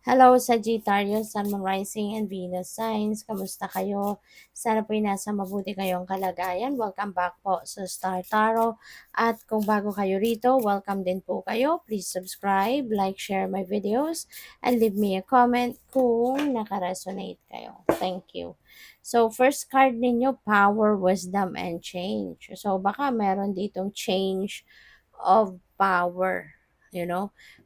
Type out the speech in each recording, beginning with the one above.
Hello Sagittarius, Sun, Moon, Rising, and Venus signs. Kamusta kayo? Sana po'y nasa mabuti kayong kalagayan. Welcome back po sa Star Tarot. At kung bago kayo rito, welcome din po kayo. Please subscribe, like, share my videos, and leave me a comment kung nakaresonate kayo. Thank you. So, first card ninyo, Power, Wisdom, and Change. So, baka meron ditong change of power.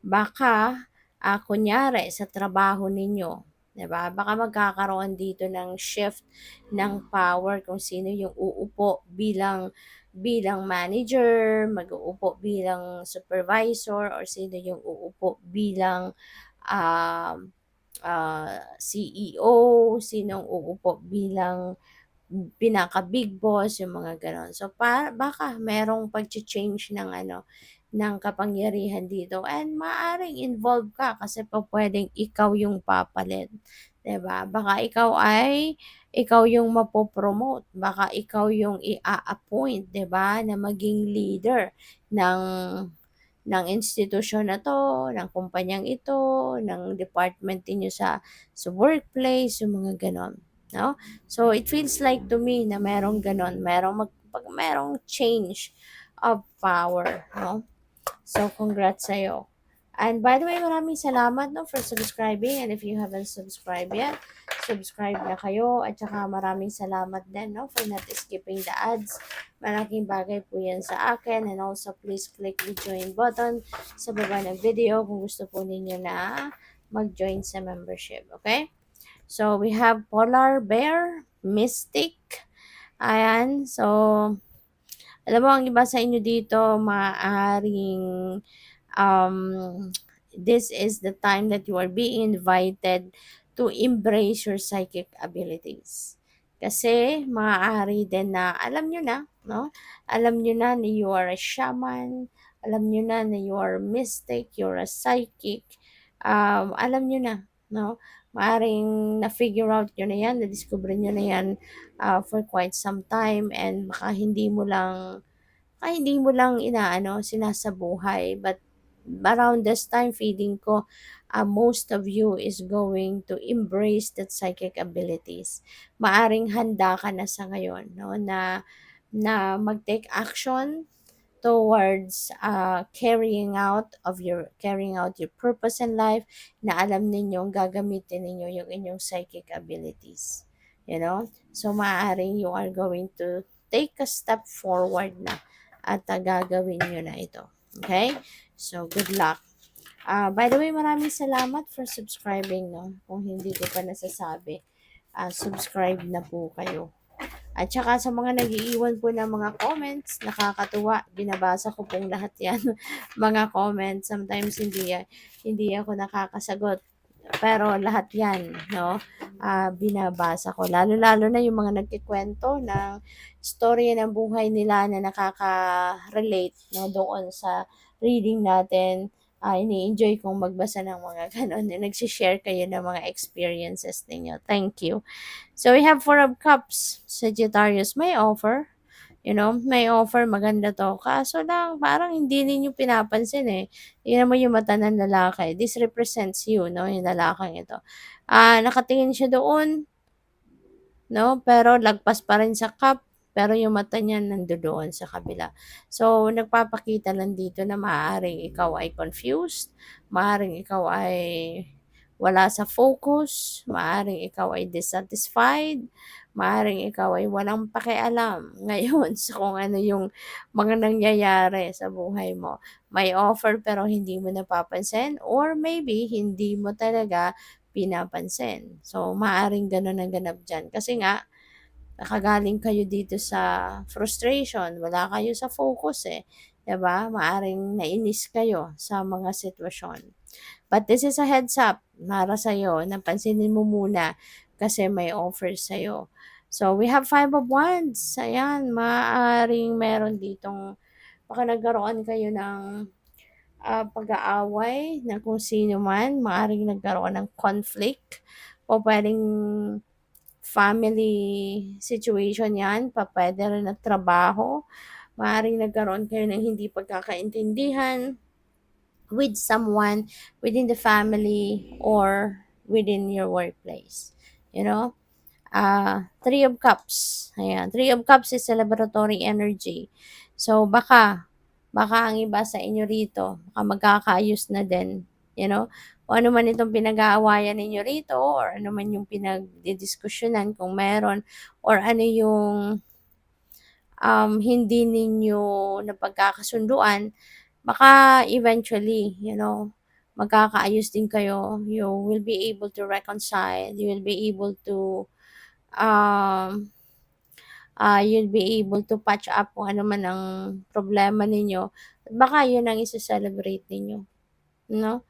Baka kunyari sa trabaho ninyo, 'di ba? Baka magkakaroon dito ng shift ng power kung sino yung uupo bilang manager, mag-uupo bilang supervisor, or sino yung uupo bilang um, CEO, sinong uupo bilang pinaka-big boss, yung mga gano'n. So, baka merong pagche-change ng ng kapangyarihan dito, and maaring involved ka kasi pupuwedeng ikaw yung papalit, 'di ba? Baka ikaw yung mapo-promote, baka ikaw yung i-a-appoint, 'di ba, na maging leader ng institusyon na 'to, ng kumpanyang ito, ng department ninyo sa workplace, yung mga gano'n, 'no? So, it feels like to me na merong gano'n, merong change of power, 'no? So, congrats sa'yo. And by the way, maraming salamat, no, for subscribing. And if you haven't subscribed yet, subscribe na kayo. At saka maraming salamat din, no, for not skipping the ads. Malaking bagay po yan sa akin. And also, please click the join button sa baba ng video kung gusto po ninyo na mag-join sa membership. Okay? So, we have Polar Bear, Mystic. Ayan. So, alam mo, ang iba sa inyo dito, maaring um, this is the time that you are being invited to embrace your psychic abilities. Kasi maaari din na alam nyo na, no? Alam nyo na you are a shaman, alam nyo na you are a mystic, you're a psychic, alam nyo na, no? Maaring na-figure out nyo na yan, na-discover nyo na yan for quite some time, and baka hindi mo lang sinasabuhay. But around this time, feeling ko, most of you is going to embrace that psychic abilities. Maaring handa ka na sa ngayon, no, na mag-take action towards carrying out your purpose in life, na alam ninyong gagamitin ninyo yung inyong psychic abilities. So maaaring you are going to take a step forward na, at gagawin nyo na ito. Okay? So, good luck. By the way, maraming salamat for subscribing, no? Kung hindi ko pa nasasabi, subscribe na po kayo. At saka sa mga nag-iiwan po ng mga comments, nakakatuwa. Binabasa ko pong lahat yan, mga comments. Sometimes hindi ako nakakasagot. Pero lahat yan, no? Binabasa ko. Lalo-lalo na yung mga nagkikwento ng storya ng buhay nila na nakaka-relate, no, doon sa reading natin. Ini-enjoy kong magbasa ng mga ganon. Nagsishare kayo ng mga experiences ninyo. Thank you. So, we have Four of Cups. Sagittarius, may offer. May offer, maganda to. Kaso lang, parang hindi ninyo pinapansin eh. Tingnan mo yung mata ng lalaki. This represents you, no? Yung lalaking ito. Nakatingin siya doon, no? Pero lagpas pa rin sa cup. Pero yung mata niya nandoon sa kabila. So, nagpapakita lang dito na maaaring ikaw ay confused. Maaaring ikaw ay wala sa focus. Maaaring ikaw ay dissatisfied. Maaaring ikaw ay walang pakialam ngayon sa kung ano yung mga nangyayari sa buhay mo. May offer pero hindi mo napapansin, or maybe hindi mo talaga pinapansin. So, maaaring gano'n ang ganap dyan. Kasi nga, nakagaling kayo dito sa frustration, wala kayo sa focus eh. 'Di ba? Maaring nainis kayo sa mga sitwasyon. But this is a heads up para sa'yo. Napansinin mo muna kasi may offer sa'yo. So, we have Five of Wands. Ayan, maaaring meron ditong, baka nagkaroon kayo ng pag-aaway na kung sino man. Maaaring nagkaroon ng conflict, o pwedeng family situation yan, pwede rin na trabaho. Maaaring nagkaroon kayo ng hindi pagkakaintindihan, with someone within the family or within your workplace. You know, Three of Cups. Ayan, Three of Cups is celebratory energy. So, baka ang iba sa inyo rito, baka magkakaayos na din. You know, kung ano man itong pinag-aawayan ninyo rito or ano man yung pinagdidiskusyonan kung meron or ano yung hindi ninyo napagkakasunduan, baka eventually, magkakaayos din kayo. You will be able to reconcile. You will be able to um, you'll be able to patch up kung ano man ang problema ninyo. At baka yun ang isa-celebrate ninyo, no?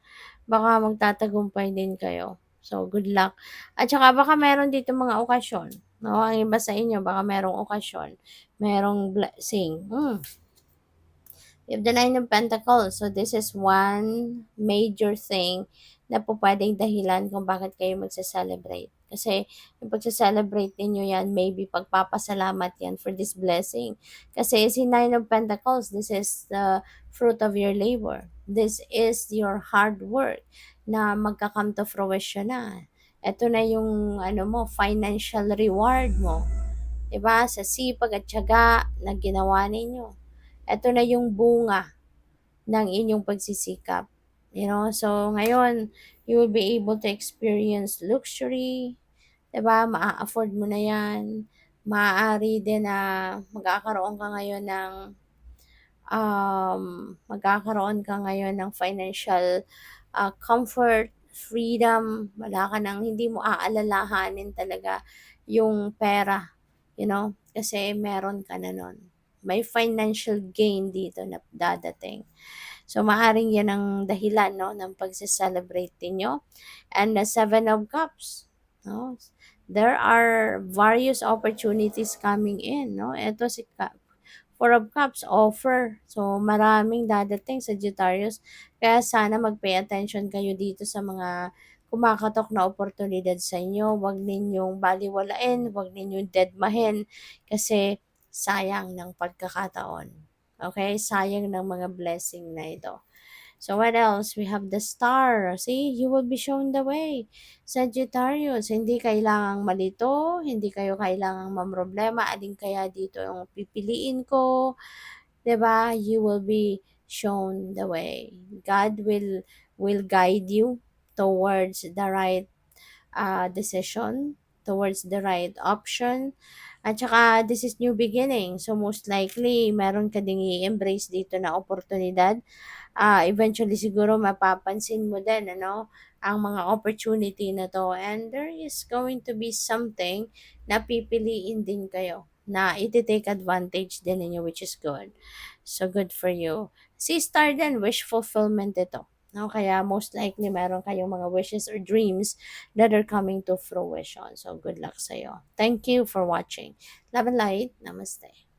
Baka magtatagumpay din kayo. So, good luck. At saka baka meron dito mga okasyon, no? Ang iba sa inyo, baka merong okasyon, merong blessing. You have the Nine of Pentacles. So, this is one major thing na po pwedeng dahilan kung bakit kayo magsa-celebrate. Kasi, yung pagsa-celebrate ninyo yan, maybe pagpapasalamat yan for this blessing. Kasi, si Nine of Pentacles, this is the fruit of your labor. This is your hard work na magka-come to fruition na. Ito na yung, financial reward mo. Diba? Sa sipag at tiyaga na ginawa ninyo. Ito na yung bunga ng inyong pagsisikap. So ngayon, you will be able to experience luxury, 'di ba? Maa-afford mo na 'yan. Maaari din na magkakaroon ka ngayon ng financial comfort, freedom, wala ka nang hindi mo aalalahanin talaga yung pera, kasi meron ka na nun. May financial gain dito na dadating. So, maaring yan ang dahilan, no, ng pagse-celebrate ninyo. And the Seven of Cups, no? There are various opportunities coming in, no? Ito si Four of Cups, offer. So, maraming dadating, Sagittarius. Kaya sana mag-pay attention kayo dito sa mga kumakatok na oportunidad sa inyo. Huwag ninyong baliwalain, huwag ninyong deadmahin kasi sayang ng pagkakataon. Okay? Sayang ng mga blessing na ito. So what else? We have the star. See, you will be shown the way. Sagittarius, hindi kailangang malito, hindi kayo kailangang mamroblema. Alin kaya dito yung pipiliin ko? 'Di ba? You will be shown the way. God will guide you towards the right decision, towards the right option. At saka, this is new beginning. So, most likely, meron ka ding i-embrace dito na oportunidad. Eventually siguro mapapansin mo din ang mga opportunity na to, and there is going to be something na pipiliin din kayo na iti-take advantage din ninyo, which is good. So good for you. Si star din, wish fulfillment ito. No, kaya most likely meron kayong mga wishes or dreams that are coming to fruition. So good luck sa iyo. Thank you for watching. Love and light. Namaste.